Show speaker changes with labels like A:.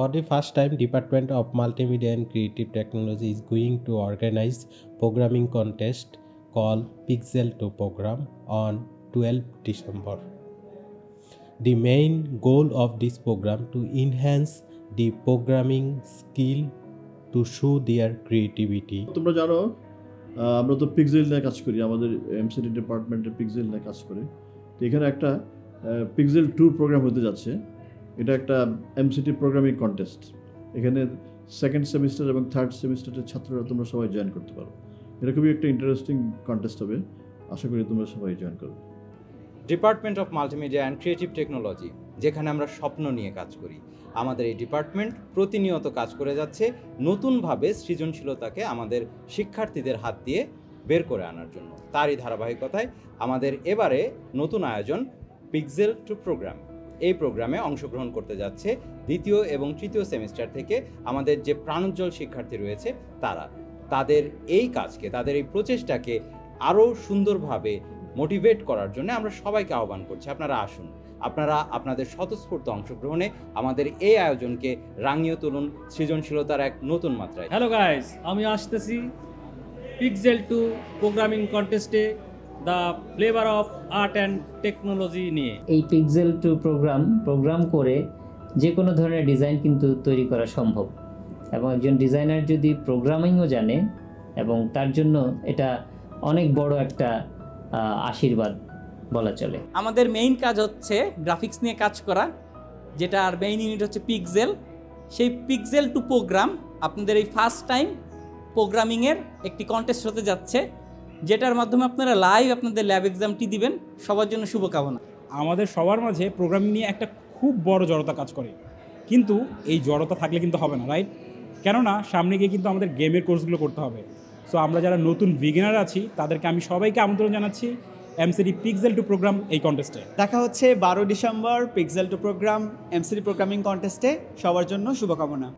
A: For the first time, Department of Multimedia and Creative Technology is going to organize programming contest called Pixel 2 Program on 12 December. The main goal of this program to enhance the programming skill to show their creativity.
B: তোমরা জানো আমরা তো pixel নিয়ে কাজ করি, আমাদের MCT ডিপার্টমেন্টে pixel নিয়ে কাজ করে। তো এখানে একটা পিক্সেল 2 প্রোগ্রাম হতে যাচ্ছে। এটা একটা এমসিটি প্রোগ্রামিং কন্টেস্ট। এখানে সেকেন্ড সেমিস্টার এবং থার্ড সেমিস্টারের ছাত্ররা তোমরা সবাই জয়েন করতে পারো। এটা খুবই একটা ইন্টারেস্টিং কন্টেস্ট হবে, আশা করি তোমরা সবাই জয়েন করবে।
C: Department of multimedia and creative technology, যেখানে আমরা স্বপ্ন নিয়ে কাজ করি, আমাদের এই ডিপার্টমেন্ট প্রতিনিয়ত কাজ করে যাচ্ছে নতুনভাবে সৃজনশীলতাকে আমাদের শিক্ষার্থীদের হাত দিয়ে বের করে আনার জন্য। তারই ধারাবাহিকতায় আমাদের এবারে নতুন আয়োজন পিক্সেল 2 প্রোগ্রাম। এই প্রোগ্রামে অংশগ্রহণ করতে যাচ্ছে দ্বিতীয় এবং তৃতীয় সেমিস্টার থেকে আমাদের যে প্রাণোজ্জ্বল শিক্ষার্থী রয়েছে তারা। তাদের এই কাজকে, তাদের এই প্রচেষ্টাকে আরও সুন্দরভাবে মোটিভেট করার জন্য আমরা সবাইকে আহ্বান করছি, আপনারা আসুন, আপনারা আপনাদের স্বতঃস্ফূর্ত অংশগ্রহণে আমাদের এই আয়োজনকে রাঙিয়ে তুলুন সৃজনশীলতার এক নতুন মাত্রায়।
D: হ্যালো গাইস, আমি আসতেছি পিক্সেল 2 প্রোগ্রামিং কন্টেস্টে the flavour of art and technology নিয়ে।
E: এই পিক্সেল 2 প্রোগ্রাম করে যে কোনো ধরনের ডিজাইন কিন্তু তৈরি করা সম্ভব, এবং একজন ডিজাইনার যদি প্রোগ্রামিংও জানে, এবং তার জন্য এটা অনেক বড় একটা আশীর্বাদ বলা চলে।
F: আমাদের মেইন কাজ হচ্ছে গ্রাফিক্স নিয়ে কাজ করা, যেটার মেইন ইউনিট হচ্ছে পিক্সেল। সেই পিক্সেল 2 প্রোগ্রাম আপনাদের এই ফার্স্ট টাইম প্রোগ্রামিংয়ের একটি কন্টেস্ট হতে যাচ্ছে, যেটার মাধ্যমে আপনারা লাইভ আপনাদের ল্যাব এক্সামটি দিবেন। সবার জন্য শুভকামনা।
G: আমাদের সবার মাঝে প্রোগ্রামিং নিয়ে একটা খুব বড় জড়তা কাজ করে, কিন্তু এই জড়তা থাকলে কিন্তু হবে না, রাইট? কেননা সামনে গিয়ে কিন্তু আমাদের গেমের কোর্সগুলো করতে হবে। সো আমরা যারা নতুন বিগিনার আছি তাদেরকে আমি সবাইকে আমন্ত্রণ জানাচ্ছি এমসিটি পিক্সেল 2 প্রোগ্রাম এই কন্টেস্টে।
H: দেখা হচ্ছে 12 December pixel 2 program MCT programming কন্টেস্টে। সবার জন্য শুভকামনা।